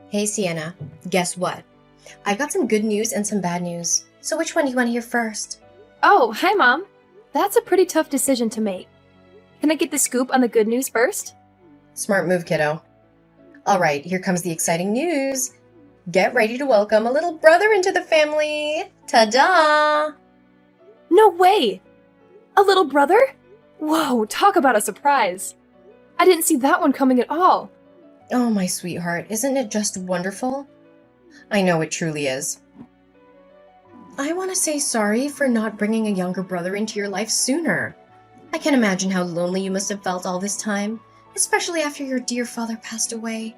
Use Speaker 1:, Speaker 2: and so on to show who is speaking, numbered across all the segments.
Speaker 1: Hey Sienna, guess what? I got some good news and some bad news. So which one do you want to hear first?
Speaker 2: Oh, hi, Mom. That's a pretty tough decision to make. Can I get the scoop on the good news first?
Speaker 1: Smart move, kiddo. All right, here comes the exciting news. Get ready to welcome a little brother into the family. Ta-da!
Speaker 2: No way! A little brother? Whoa, talk about a surprise. I didn't see that one coming at all.
Speaker 1: Oh, my sweetheart, isn't it just wonderful? I know it truly is. I want to say sorry for not bringing a younger brother into your life sooner. I can imagine how lonely you must have felt all this time, especially after your dear father passed away.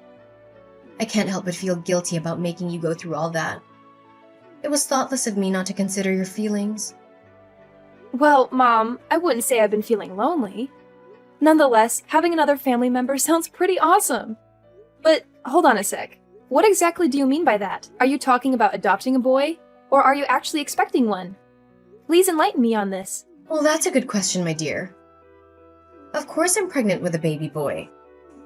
Speaker 1: I can't help but feel guilty about making you go through all that. It was thoughtless of me not to consider your feelings.
Speaker 2: Well, Mom, I wouldn't say I've been feeling lonely. Nonetheless, having another family member sounds pretty awesome. But hold on a sec. What exactly do you mean by that? Are you talking about adopting a boy? Or are you actually expecting one? Please enlighten me on this.
Speaker 1: Well, that's a good question, my dear. Of course I'm pregnant with a baby boy.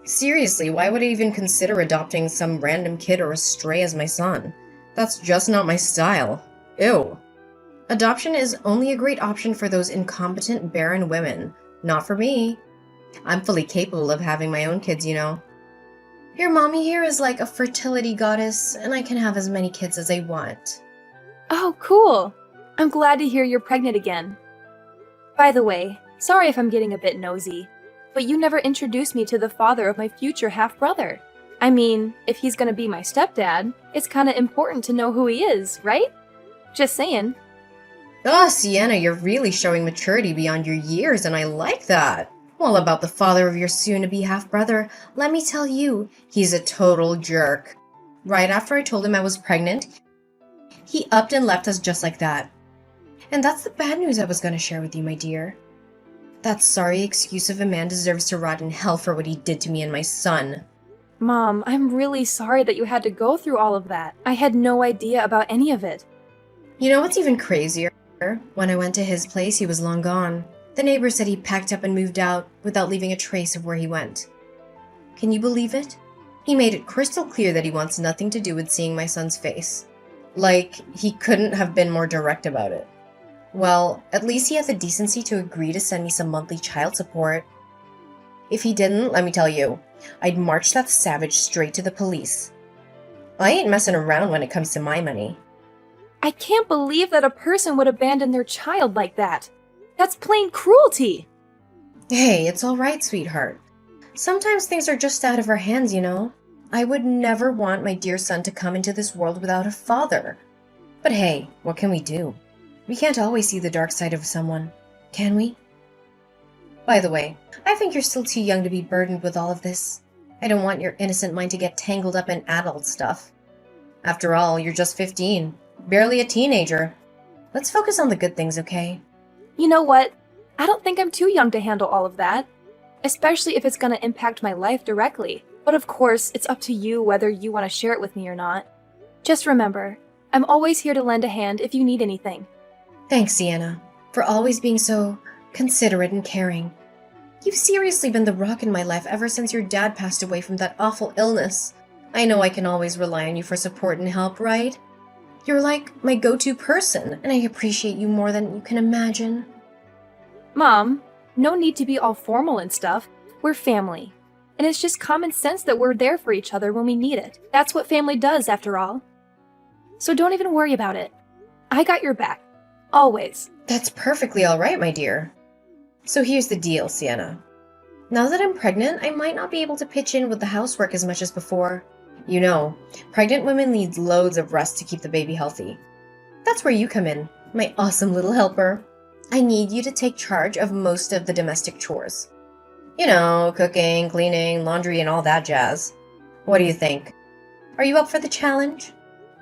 Speaker 1: Seriously, why would I even consider adopting some random kid or a stray as my son? That's just not my style. Ew. Adoption is only a great option for those incompetent, barren women. Not for me. I'm fully capable of having my own kids, you know. Your mommy here is like a fertility goddess, and I can have as many kids as I want.
Speaker 2: Oh, cool. I'm glad to hear you're pregnant again. By the way, sorry if I'm getting a bit nosy, but you never introduced me to the father of my future half-brother. I mean, if he's gonna be my stepdad, it's kinda important to know who he is, right? Just saying.
Speaker 1: Oh, Sienna, you're really showing maturity beyond your years, and I like that. Well, about the father of your soon-to-be half-brother, let me tell you, he's a total jerk. Right after I told him I was pregnant, he upped and left us just like that. And that's the bad news I was going to share with you, my dear. That sorry excuse of a man deserves to rot in hell for what he did to me and my son.
Speaker 2: Mom, I'm really sorry that you had to go through all of that. I had no idea about any of it.
Speaker 1: You know what's even crazier? When I went to his place, he was long gone. The neighbor said he packed up and moved out without leaving a trace of where he went. Can you believe it? He made it crystal clear that he wants nothing to do with seeing my son's face. Like, he couldn't have been more direct about it. Well, at least he had the decency to agree to send me some monthly child support. If he didn't, let me tell you, I'd march that savage straight to the police. I ain't messing around when it comes to my money.
Speaker 2: I can't believe that a person would abandon their child like that. That's plain cruelty.
Speaker 1: Hey, it's all right, sweetheart. Sometimes things are just out of our hands, you know. I would never want my dear son to come into this world without a father. But hey, what can we do? We can't always see the dark side of someone, can we? By the way, I think you're still too young to be burdened with all of this. I don't want your innocent mind to get tangled up in adult stuff. After all, you're just 15, barely a teenager. Let's focus on the good things, okay?
Speaker 2: You know what? I don't think I'm too young to handle all of that, especially if it's going to impact my life directly. But of course, it's up to you whether you want to share it with me or not. Just remember, I'm always here to lend a hand if you need anything.
Speaker 1: Thanks, Sienna, for always being so considerate and caring. You've seriously been the rock in my life ever since your dad passed away from that awful illness. I know I can always rely on you for support and help, right? You're like my go-to person, and I appreciate you more than you can imagine.
Speaker 2: Mom, no need to be all formal and stuff. We're family. And it's just common sense that we're there for each other when we need it. That's what family does, after all. So don't even worry about it. I got your back. Always.
Speaker 1: That's perfectly all right, my dear. So here's the deal, Sienna. Now that I'm pregnant, I might not be able to pitch in with the housework as much as before. You know, pregnant women need loads of rest to keep the baby healthy. That's where you come in, my awesome little helper. I need you to take charge of most of the domestic chores. You know, cooking, cleaning, laundry, and all that jazz. What do you think? Are you up for the challenge?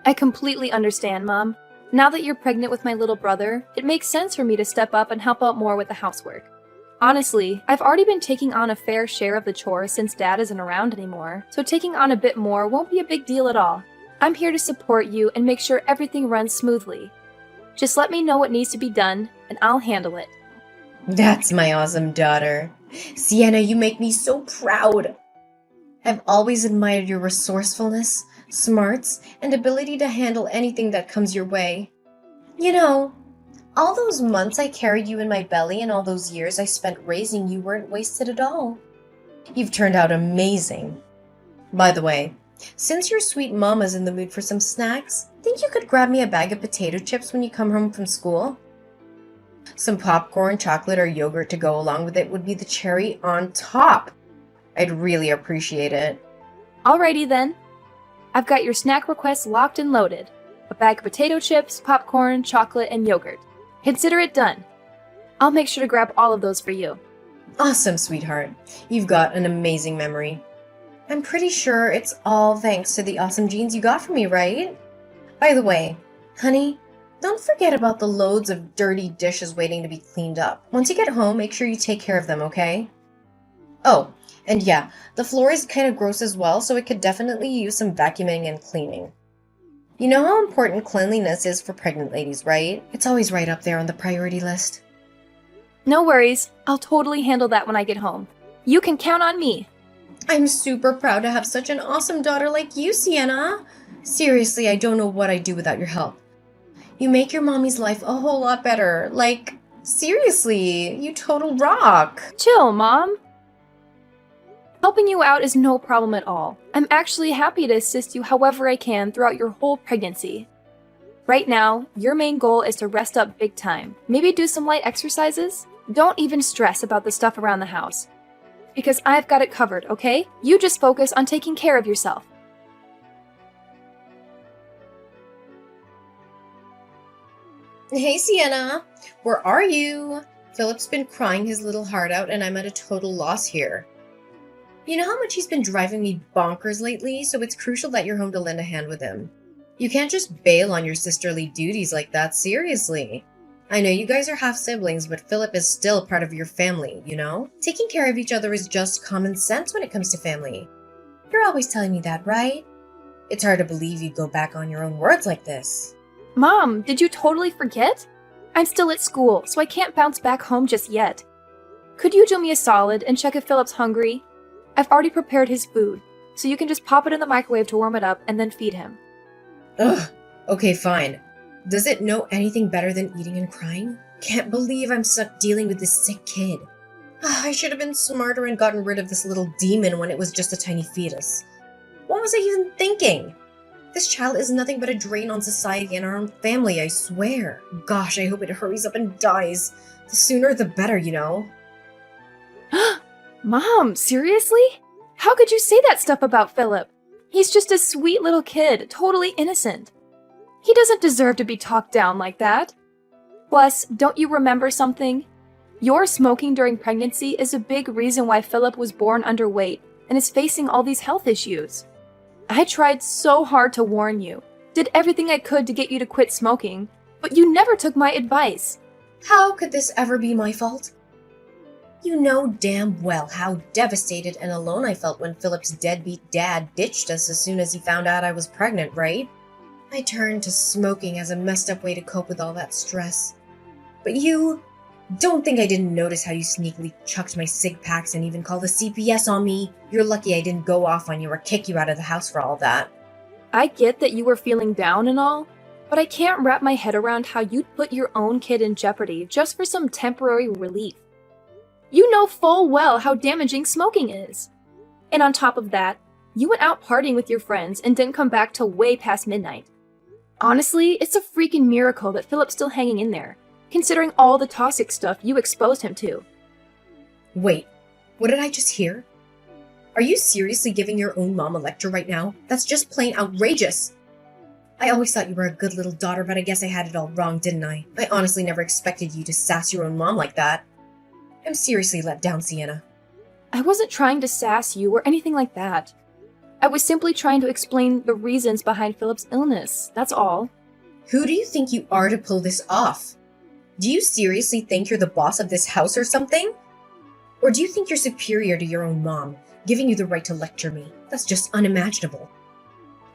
Speaker 2: I completely understand, Mom. Now that you're pregnant with my little brother, it makes sense for me to step up and help out more with the housework. Honestly, I've already been taking on a fair share of the chores since Dad isn't around anymore, so taking on a bit more won't be a big deal at all. I'm here to support you and make sure everything runs smoothly. Just let me know what needs to be done, and I'll handle it.
Speaker 1: That's my awesome daughter. Sienna, you make me so proud. I've always admired your resourcefulness, smarts, and ability to handle anything that comes your way. You know, all those months I carried you in my belly and all those years I spent raising you weren't wasted at all. You've turned out amazing. By the way, since your sweet mama's in the mood for some snacks, think you could grab me a bag of potato chips when you come home from school? Some popcorn, chocolate, or yogurt to go along with it would be the cherry on top. I'd really appreciate it.
Speaker 2: Alrighty then. I've got your snack requests locked and loaded. A bag of potato chips, popcorn, chocolate, and yogurt. Consider it done. I'll make sure to grab all of those for you.
Speaker 1: Awesome, sweetheart. You've got an amazing memory. I'm pretty sure it's all thanks to the awesome genes you got from me, right? By the way, honey, don't forget about the loads of dirty dishes waiting to be cleaned up. Once you get home, make sure you take care of them, okay? Oh, and yeah, the floor is kind of gross as well, so it could definitely use some vacuuming and cleaning. You know how important cleanliness is for pregnant ladies, right? It's always right up there on the priority list.
Speaker 2: No worries. I'll totally handle that when I get home. You can count on me.
Speaker 1: I'm super proud to have such an awesome daughter like you, Sienna. Seriously, I don't know what I'd do without your help. You make your mommy's life a whole lot better. Like, seriously, you total rock.
Speaker 2: Chill, Mom. Helping you out is no problem at all. I'm actually happy to assist you however I can throughout your whole pregnancy. Right now, your main goal is to rest up big time. Maybe do some light exercises? Don't even stress about the stuff around the house. Because I've got it covered, okay? You just focus on taking care of yourself.
Speaker 1: Hey, Sienna. Where are you? Philip's been crying his little heart out and I'm at a total loss here. You know how much he's been driving me bonkers lately, so it's crucial that you're home to lend a hand with him. You can't just bail on your sisterly duties like that, seriously. I know you guys are half siblings, but Philip is still part of your family, you know? Taking care of each other is just common sense when it comes to family. You're always telling me that, right? It's hard to believe you'd go back on your own words like this.
Speaker 2: Mom, did you totally forget? I'm still at school, so I can't bounce back home just yet. Could you do me a solid and check if Philip's hungry? I've already prepared his food, so you can just pop it in the microwave to warm it up and then feed him.
Speaker 1: Ugh, okay, fine. Does it know anything better than eating and crying? Can't believe I'm stuck dealing with this sick kid. I should have been smarter and gotten rid of this little demon when it was just a tiny fetus. What was I even thinking? This child is nothing but a drain on society and our own family, I swear. Gosh, I hope it hurries up and dies. The sooner the better, you know?
Speaker 2: Mom, seriously? How could you say that stuff about Philip? He's just a sweet little kid, totally innocent. He doesn't deserve to be talked down like that. Plus, don't you remember something? Your smoking during pregnancy is a big reason why Philip was born underweight and is facing all these health issues. I tried so hard to warn you, did everything I could to get you to quit smoking, but you never took my advice.
Speaker 1: How could this ever be my fault? You know damn well how devastated and alone I felt when Philip's deadbeat dad ditched us as soon as he found out I was pregnant, right? I turned to smoking as a messed up way to cope with all that stress. But you don't think I didn't notice how you sneakily chucked my cig packs and even called the CPS on me. You're lucky I didn't go off on you or kick you out of the house for all that.
Speaker 2: I get that you were feeling down and all, but I can't wrap my head around how you'd put your own kid in jeopardy just for some temporary relief. You know full well how damaging smoking is. And on top of that, you went out partying with your friends and didn't come back till way past midnight. Honestly, it's a freaking miracle that Philip's still hanging in there, considering all the toxic stuff you exposed him to.
Speaker 1: Wait, what did I just hear? Are you seriously giving your own mom a lecture right now? That's just plain outrageous. I always thought you were a good little daughter, but I guess I had it all wrong, didn't I? I honestly never expected you to sass your own mom like that. I'm seriously let down, Sienna.
Speaker 2: I wasn't trying to sass you or anything like that. I was simply trying to explain the reasons behind Philip's illness, that's all.
Speaker 1: Who do you think you are to pull this off? Do you seriously think you're the boss of this house or something? Or do you think you're superior to your own mom, giving you the right to lecture me? That's just unimaginable.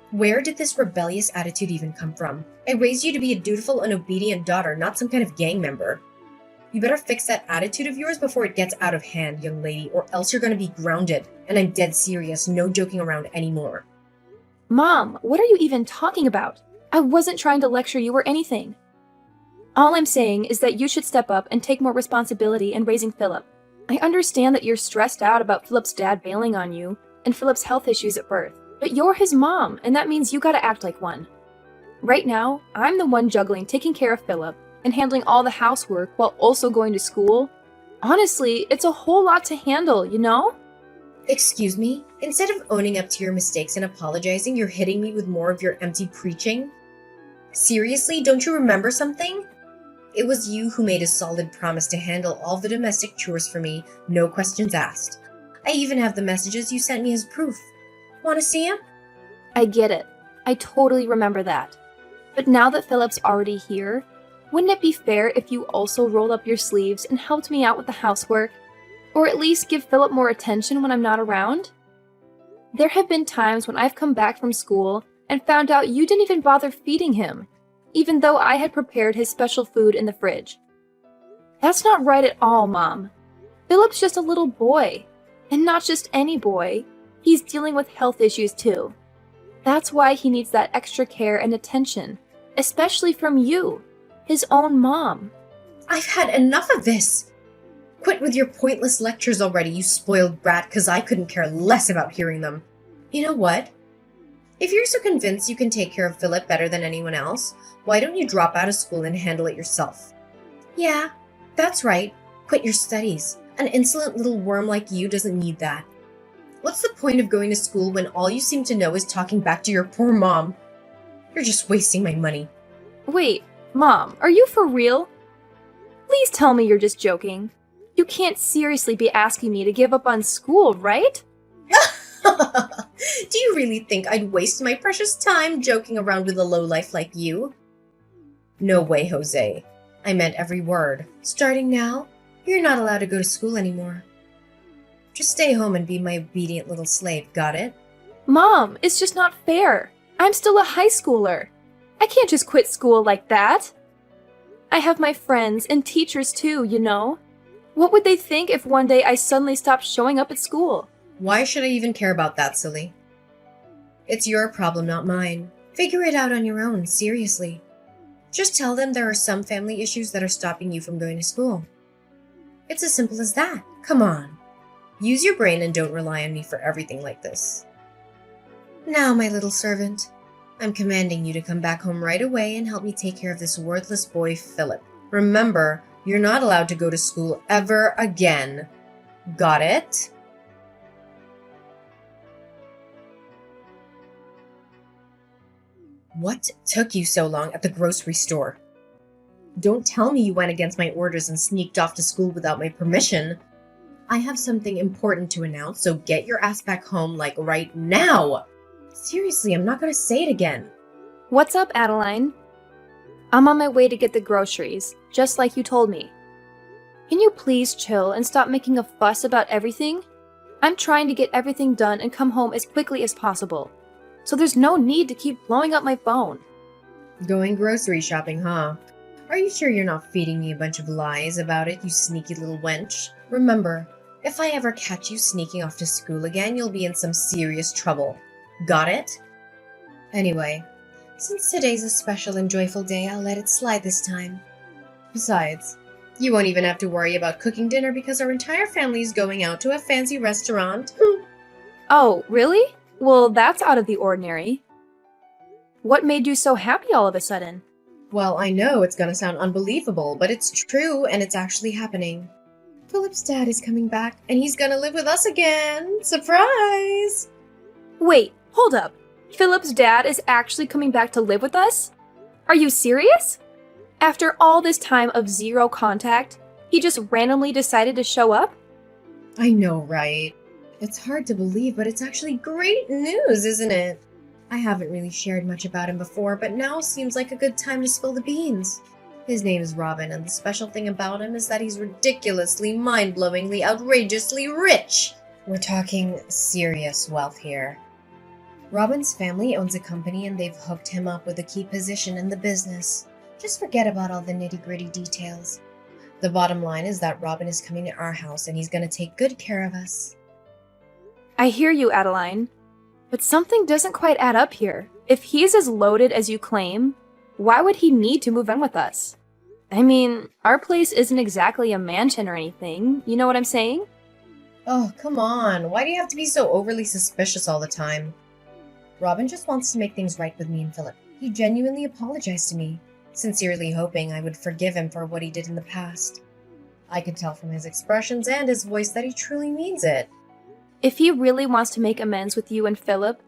Speaker 1: Where did this rebellious attitude even come from? I raised you to be a dutiful and obedient daughter, not some kind of gang member. You better fix that attitude of yours before it gets out of hand, young lady, or else you're gonna be grounded. And I'm dead serious, no joking around anymore.
Speaker 2: Mom, what are you even talking about? I wasn't trying to lecture you or anything. All I'm saying is that you should step up and take more responsibility in raising Philip. I understand that you're stressed out about Philip's dad bailing on you and Philip's health issues at birth, but you're his mom, and that means you gotta act like one. Right now, I'm the one juggling taking care of Philip and handling all the housework while also going to school. Honestly, it's a whole lot to handle, you know?
Speaker 1: Excuse me? Instead of owning up to your mistakes and apologizing, you're hitting me with more of your empty preaching? Seriously, don't you remember something? It was you who made a solid promise to handle all the domestic chores for me, no questions asked. I even have the messages you sent me as proof. Want to see them?
Speaker 2: I get it. I totally remember that. But now that Philip's already here, wouldn't it be fair if you also rolled up your sleeves and helped me out with the housework? Or at least give Philip more attention when I'm not around? There have been times when I've come back from school and found out you didn't even bother feeding him, even though I had prepared his special food in the fridge. That's not right at all, Mom. Philip's just a little boy. And not just any boy. He's dealing with health issues too. That's why he needs that extra care and attention, especially from you, his own mom.
Speaker 1: I've had enough of this! Quit with your pointless lectures already, you spoiled brat, because I couldn't care less about hearing them. You know what? If you're so convinced you can take care of Philip better than anyone else, why don't you drop out of school and handle it yourself? Yeah, that's right. Quit your studies. An insolent little worm like you doesn't need that. What's the point of going to school when all you seem to know is talking back to your poor mom? You're just wasting my money.
Speaker 2: Wait, Mom, are you for real? Please tell me you're just joking. You can't seriously be asking me to give up on school, right?
Speaker 1: Do you really think I'd waste my precious time joking around with a lowlife like you? No way, Jose. I meant every word. Starting now, you're not allowed to go to school anymore. Just stay home and be my obedient little slave, got it?
Speaker 2: Mom, it's just not fair. I'm still a high schooler. I can't just quit school like that. I have my friends and teachers too, you know. What would they think if one day I suddenly stopped showing up at school?
Speaker 1: Why should I even care about that, silly? It's your problem, not mine. Figure it out on your own, seriously. Just tell them there are some family issues that are stopping you from going to school. It's as simple as that. Come on. Use your brain and don't rely on me for everything like this. Now, my little servant, I'm commanding you to come back home right away and help me take care of this worthless boy, Philip. Remember, you're not allowed to go to school ever again. Got it? What took you so long at the grocery store? Don't tell me you went against my orders and sneaked off to school without my permission. I have something important to announce, so get your ass back home, like, right now! Seriously, I'm not gonna say it again.
Speaker 2: What's up, Adeline? I'm on my way to get the groceries, just like you told me. Can you please chill and stop making a fuss about everything? I'm trying to get everything done and come home as quickly as possible, so there's no need to keep blowing up my phone.
Speaker 1: Going grocery shopping, huh? Are you sure you're not feeding me a bunch of lies about it, you sneaky little wench? Remember, if I ever catch you sneaking off to school again, you'll be in some serious trouble. Got it? Anyway, since today's a special and joyful day, I'll let it slide this time. Besides, you won't even have to worry about cooking dinner because our entire family is going out to a fancy restaurant.
Speaker 2: Oh, really? Well, that's out of the ordinary. What made you so happy all of a sudden?
Speaker 1: Well, I know it's gonna sound unbelievable, but it's true and it's actually happening. Philip's dad is coming back and he's gonna live with us again. Surprise!
Speaker 2: Wait, hold up. Philip's dad is actually coming back to live with us? Are you serious? After all this time of zero contact, he just randomly decided to show up?
Speaker 1: I know, right? It's hard to believe, but it's actually great news, isn't it? I haven't really shared much about him before, but now seems like a good time to spill the beans. His name is Robin, and the special thing about him is that he's ridiculously, mind-blowingly, outrageously rich. We're talking serious wealth here. Robin's family owns a company and they've hooked him up with a key position in the business. Just forget about all the nitty-gritty details. The bottom line is that Robin is coming to our house and he's going to take good care of us.
Speaker 2: I hear you, Adeline. But something doesn't quite add up here. If he's as loaded as you claim, why would he need to move in with us? I mean, our place isn't exactly a mansion or anything, you know what I'm saying?
Speaker 1: Oh, come on. Why do you have to be so overly suspicious all the time? Robin just wants to make things right with me and Philip. He genuinely apologized to me, sincerely hoping I would forgive him for what he did in the past. I could tell from his expressions and his voice that he truly means it.
Speaker 2: If he really wants to make amends with you and Philip,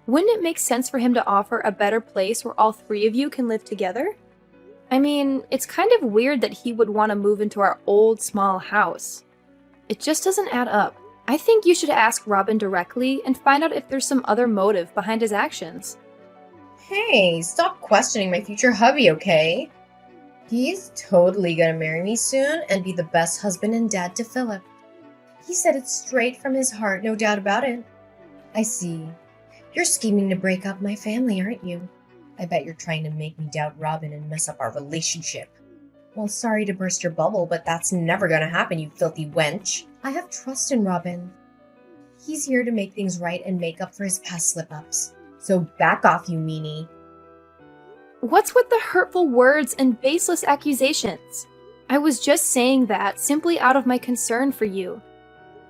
Speaker 2: wouldn't it make sense for him to offer a better place where all three of you can live together? I mean, it's kind of weird that he would want to move into our old, small house. It just doesn't add up. I think you should ask Robin directly and find out if there's some other motive behind his actions.
Speaker 1: Hey, stop questioning my future hubby, okay? He's totally gonna marry me soon and be the best husband and dad to Philip. He said it straight from his heart, no doubt about it. I see. You're scheming to break up my family, aren't you? I bet you're trying to make me doubt Robin and mess up our relationship. Well, sorry to burst your bubble, but that's never gonna happen, you filthy wench. I have trust in Robin. He's here to make things right and make up for his past slip-ups. So back off, you meanie.
Speaker 2: What's with the hurtful words and baseless accusations? I was just saying that simply out of my concern for you.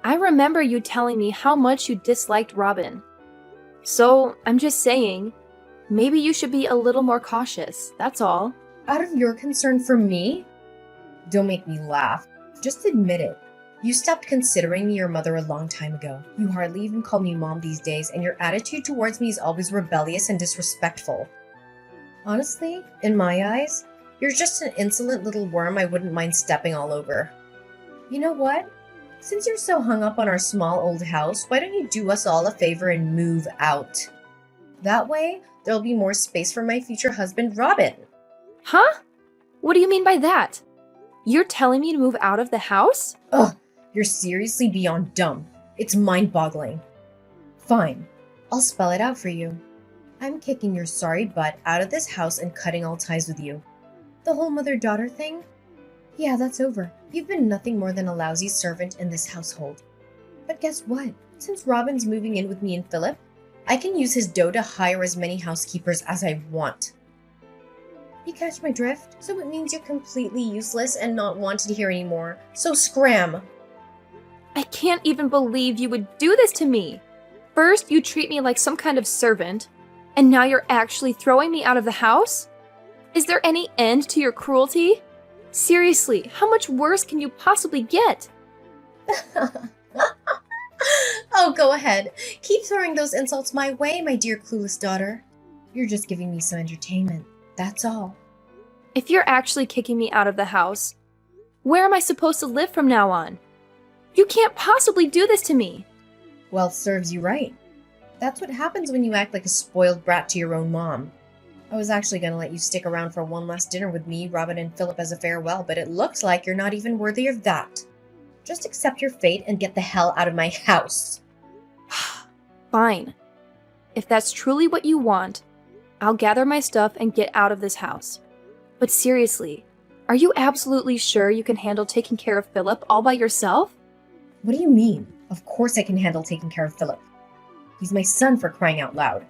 Speaker 2: I remember you telling me how much you disliked Robin. So, I'm just saying, maybe you should be a little more cautious, that's all.
Speaker 1: Out of your concern for me? Don't make me laugh. Just admit it. You stopped considering me your mother a long time ago. You hardly even call me mom these days, and your attitude towards me is always rebellious and disrespectful. Honestly, in my eyes, you're just an insolent little worm I wouldn't mind stepping all over. You know what? Since you're so hung up on our small old house, why don't you do us all a favor and move out? That way, there'll be more space for my future husband, Robin.
Speaker 2: Huh? What do you mean by that? You're telling me to move out of the house?
Speaker 1: Ugh, you're seriously beyond dumb. It's mind-boggling. Fine, I'll spell it out for you. I'm kicking your sorry butt out of this house and cutting all ties with you. The whole mother-daughter thing? Yeah, that's over. You've been nothing more than a lousy servant in this household. But guess what? Since Robin's moving in with me and Philip, I can use his dough to hire as many housekeepers as I want. You catch my drift? So it means you're completely useless and not wanted to hear anymore. So scram!
Speaker 2: I can't even believe you would do this to me. First, you treat me like some kind of servant, and now you're actually throwing me out of the house? Is there any end to your cruelty? Seriously, how much worse can you possibly get?
Speaker 1: Oh, go ahead. Keep throwing those insults my way, my dear clueless daughter. You're just giving me some entertainment. That's all.
Speaker 2: If you're actually kicking me out of the house, where am I supposed to live from now on? You can't possibly do this to me.
Speaker 1: Well, serves you right. That's what happens when you act like a spoiled brat to your own mom. I was actually going to let you stick around for one last dinner with me, Robin, and Philip as a farewell, but it looks like you're not even worthy of that. Just accept your fate and get the hell out of my house.
Speaker 2: Fine. If that's truly what you want, I'll gather my stuff and get out of this house. But seriously, are you absolutely sure you can handle taking care of Philip all by yourself?
Speaker 1: What do you mean? Of course I can handle taking care of Philip. He's my son, for crying out loud.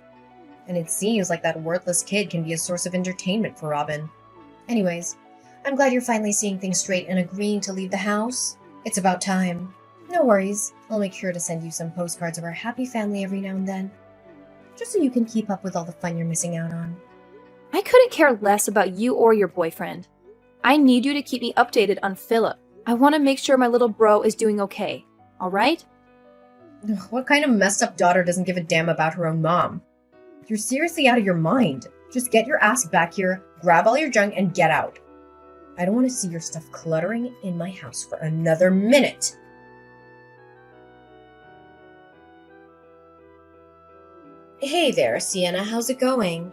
Speaker 1: And it seems like that worthless kid can be a source of entertainment for Robin. Anyways, I'm glad you're finally seeing things straight and agreeing to leave the house. It's about time. No worries, I'll make sure to send you some postcards of our happy family every now and then. Just so you can keep up with all the fun you're missing out on.
Speaker 2: I couldn't care less about you or your boyfriend. I need you to keep me updated on Philip. I want to make sure my little bro is doing okay, alright?
Speaker 1: What kind of messed up daughter doesn't give a damn about her own mom? You're seriously out of your mind. Just get your ass back here, grab all your junk, and get out. I don't want to see your stuff cluttering in my house for another minute. Hey there, Sienna, how's it going?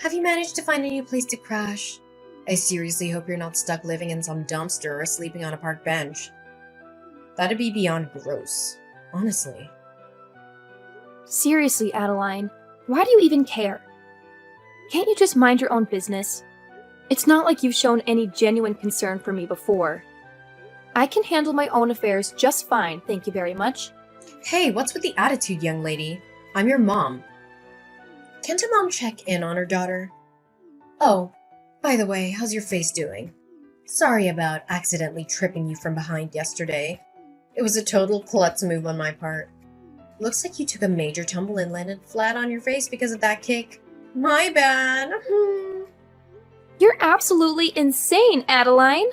Speaker 1: Have you managed to find a new place to crash? I seriously hope you're not stuck living in some dumpster or sleeping on a park bench. That'd be beyond gross, honestly.
Speaker 2: Seriously, Adeline, why do you even care? Can't you just mind your own business? It's not like you've shown any genuine concern for me before. I can handle my own affairs just fine, thank you very much.
Speaker 1: Hey, what's with the attitude, young lady? I'm your mom. Can't a mom check in on her daughter? Oh, by the way, how's your face doing? Sorry about accidentally tripping you from behind yesterday. It was a total klutz move on my part. Looks like you took a major tumble and landed flat on your face because of that kick. My bad.
Speaker 2: You're absolutely insane, Adeline!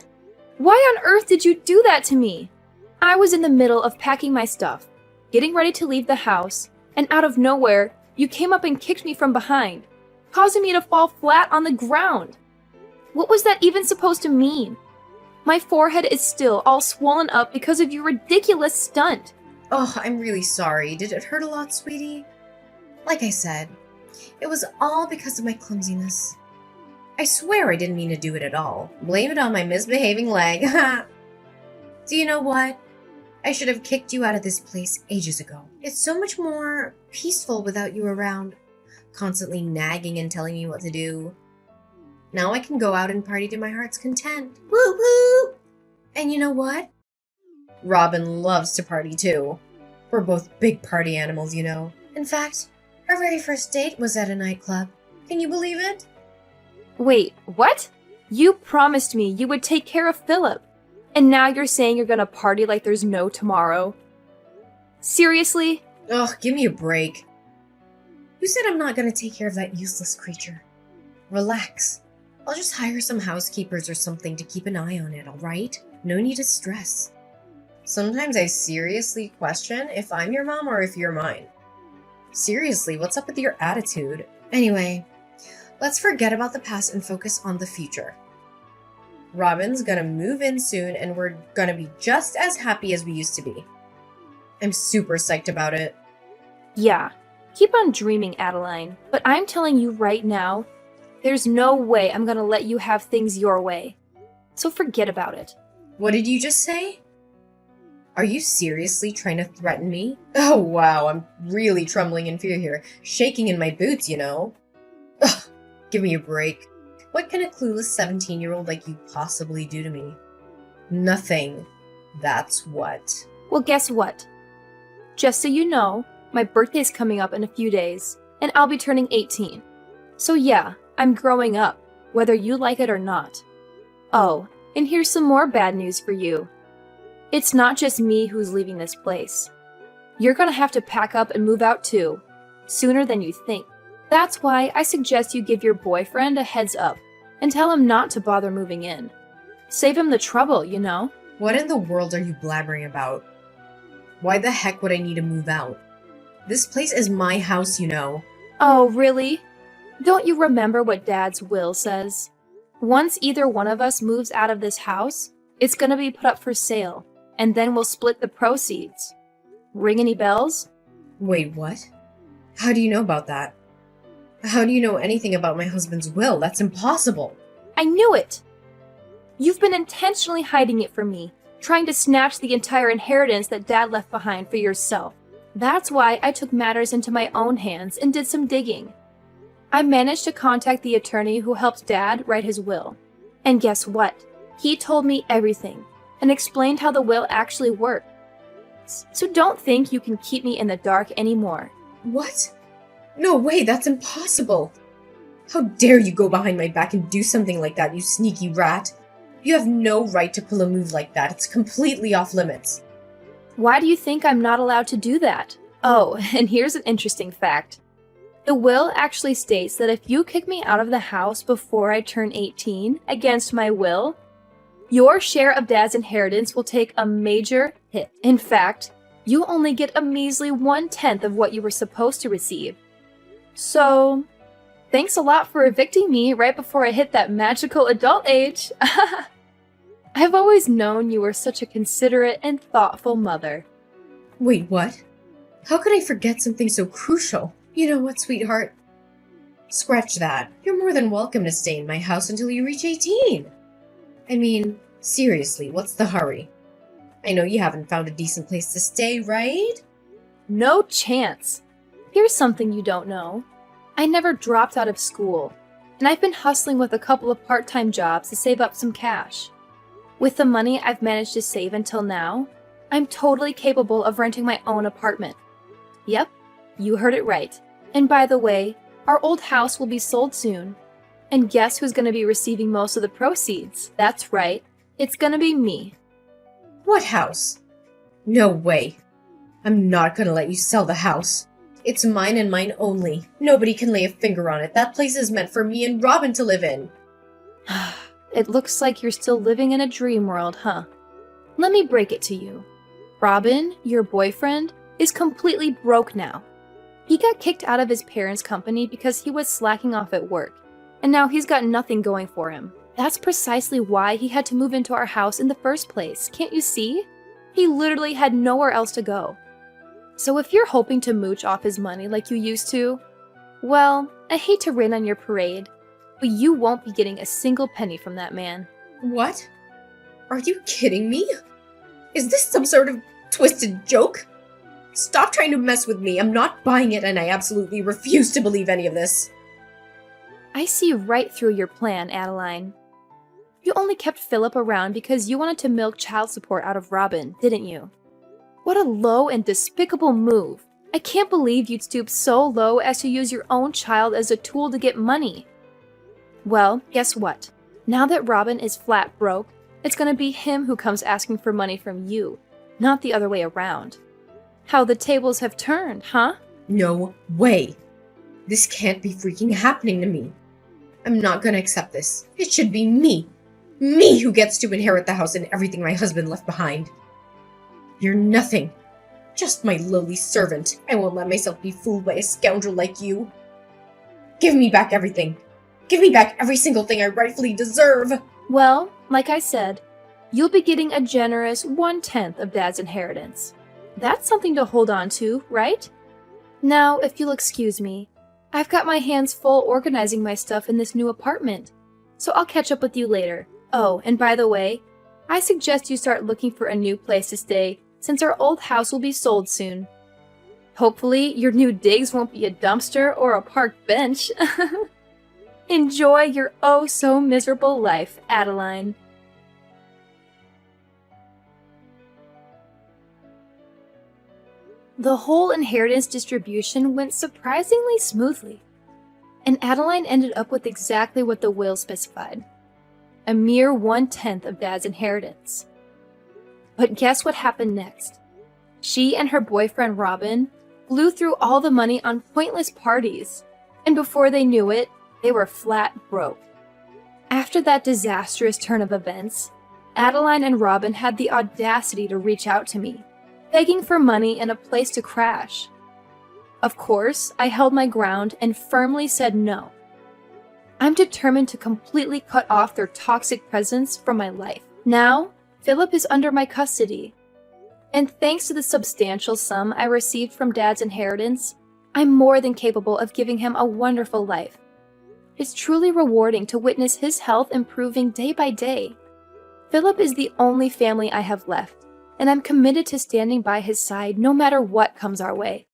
Speaker 2: Why on earth did you do that to me? I was in the middle of packing my stuff, getting ready to leave the house, and out of nowhere, you came up and kicked me from behind, causing me to fall flat on the ground. What was that even supposed to mean? My forehead is still all swollen up because of your ridiculous stunt.
Speaker 1: Oh, I'm really sorry. Did it hurt a lot, sweetie? Like I said, it was all because of my clumsiness. I swear I didn't mean to do it at all. Blame it on my misbehaving leg. Do you know what? I should have kicked you out of this place ages ago. It's so much more peaceful without you around, constantly nagging and telling me what to do. Now I can go out and party to my heart's content. Woo woo! And you know what? Robin loves to party too. We're both big party animals, you know. In fact, our very first date was at a nightclub. Can you believe it?
Speaker 2: Wait, what? You promised me you would take care of Philip, and now you're saying you're gonna party like there's no tomorrow? Seriously?
Speaker 1: Ugh, give me a break. Who said I'm not gonna take care of that useless creature? Relax. I'll just hire some housekeepers or something to keep an eye on it, alright? No need to stress. Sometimes I seriously question if I'm your mom or if you're mine. Seriously, what's up with your attitude? Anyway, let's forget about the past and focus on the future. Robin's gonna move in soon and we're gonna be just as happy as we used to be. I'm super psyched about it.
Speaker 2: Yeah, keep on dreaming, Adeline, but I'm telling you right now, there's no way I'm gonna let you have things your way. So forget about it.
Speaker 1: What did you just say? Are you seriously trying to threaten me? Oh wow, I'm really trembling in fear here. Shaking in my boots, you know? Ugh, give me a break. What can a clueless 17-year-old like you possibly do to me? Nothing. That's what.
Speaker 2: Well, guess what? Just so you know, my birthday's coming up in a few days, and I'll be turning 18. So yeah, I'm growing up, whether you like it or not. Oh, and here's some more bad news for you. It's not just me who's leaving this place. You're gonna have to pack up and move out too, sooner than you think. That's why I suggest you give your boyfriend a heads up and tell him not to bother moving in. Save him the trouble, you know?
Speaker 1: What in the world are you blabbering about? Why the heck would I need to move out? This place is my house, you know.
Speaker 2: Oh, really? Don't you remember what Dad's will says? Once either one of us moves out of this house, it's gonna be put up for sale, and then we'll split the proceeds. Ring any bells?
Speaker 1: Wait, what? How do you know about that? How do you know anything about my husband's will? That's impossible.
Speaker 2: I knew it! You've been intentionally hiding it from me, trying to snatch the entire inheritance that Dad left behind for yourself. That's why I took matters into my own hands and did some digging. I managed to contact the attorney who helped Dad write his will. And guess what? He told me everything and explained how the will actually works. So don't think you can keep me in the dark anymore.
Speaker 1: What? No way, that's impossible. How dare you go behind my back and do something like that, you sneaky rat. You have no right to pull a move like that. It's completely off limits.
Speaker 2: Why do you think I'm not allowed to do that? Oh, and here's an interesting fact. The will actually states that if you kick me out of the house before I turn 18, against my will, your share of Dad's inheritance will take a major hit. In fact, you only get a measly 1/10 of what you were supposed to receive. So, thanks a lot for evicting me right before I hit that magical adult age. I've always known you were such a considerate and thoughtful mother.
Speaker 1: Wait, what? How could I forget something so crucial? You know what, sweetheart? Scratch that. You're more than welcome to stay in my house until you reach 18. I mean, seriously, what's the hurry? I know you haven't found a decent place to stay, right?
Speaker 2: No chance. Here's something you don't know. I never dropped out of school, and I've been hustling with a couple of part-time jobs to save up some cash. With the money I've managed to save until now, I'm totally capable of renting my own apartment. Yep, You heard it right. And by the way, our old house will be sold soon. And guess who's going to be receiving most of the proceeds? That's right. It's going to be me.
Speaker 1: What house? No way. I'm not gonna let you sell the house. It's mine and mine only. Nobody can lay a finger on it. That place is meant for me and Robin to live in.
Speaker 2: It looks like you're still living in a dream world, huh? Let me break it to you. Robin, your boyfriend, is completely broke now. He got kicked out of his parents' company because he was slacking off at work, and now he's got nothing going for him. That's precisely why he had to move into our house in the first place, can't you see? He literally had nowhere else to go. So if you're hoping to mooch off his money like you used to, well, I hate to rain on your parade, but you won't be getting a single penny from that man.
Speaker 1: What? Are you kidding me? Is this some sort of twisted joke? Stop trying to mess with me. I'm not buying it, and I absolutely refuse to believe any of this.
Speaker 2: I see right through your plan, Adeline. You only kept Philip around because you wanted to milk child support out of Robin, didn't you? What a low and despicable move. I can't believe you'd stoop so low as to use your own child as a tool to get money. Well, guess what? Now that Robin is flat broke, it's gonna be him who comes asking for money from you, not the other way around. How the tables have turned, huh?
Speaker 1: No way. This can't be freaking happening to me. I'm not gonna accept this. It should be me. Me who gets to inherit the house and everything my husband left behind. You're nothing. Just my lowly servant. I won't let myself be fooled by a scoundrel like you. Give me back everything. Give me back every single thing I rightfully deserve.
Speaker 2: Well, like I said, you'll be getting a generous 1/10 of Dad's inheritance. That's something to hold on to, right? Now, if you'll excuse me, I've got my hands full organizing my stuff in this new apartment, so I'll catch up with you later. Oh, and by the way, I suggest you start looking for a new place to stay since our old house will be sold soon. Hopefully, your new digs won't be a dumpster or a park bench. Enjoy your oh-so-miserable life, Adeline. The whole inheritance distribution went surprisingly smoothly, and Adeline ended up with exactly what the will specified. A mere 1/10 of Dad's inheritance. But guess what happened next? She and her boyfriend Robin blew through all the money on pointless parties, and before they knew it, they were flat broke. After that disastrous turn of events, Adeline and Robin had the audacity to reach out to me, begging for money and a place to crash. Of course, I held my ground and firmly said no. I'm determined to completely cut off their toxic presence from my life. Now, Philip is under my custody, and thanks to the substantial sum I received from Dad's inheritance, I'm more than capable of giving him a wonderful life. It's truly rewarding to witness his health improving day by day. Philip is the only family I have left, and I'm committed to standing by his side no matter what comes our way.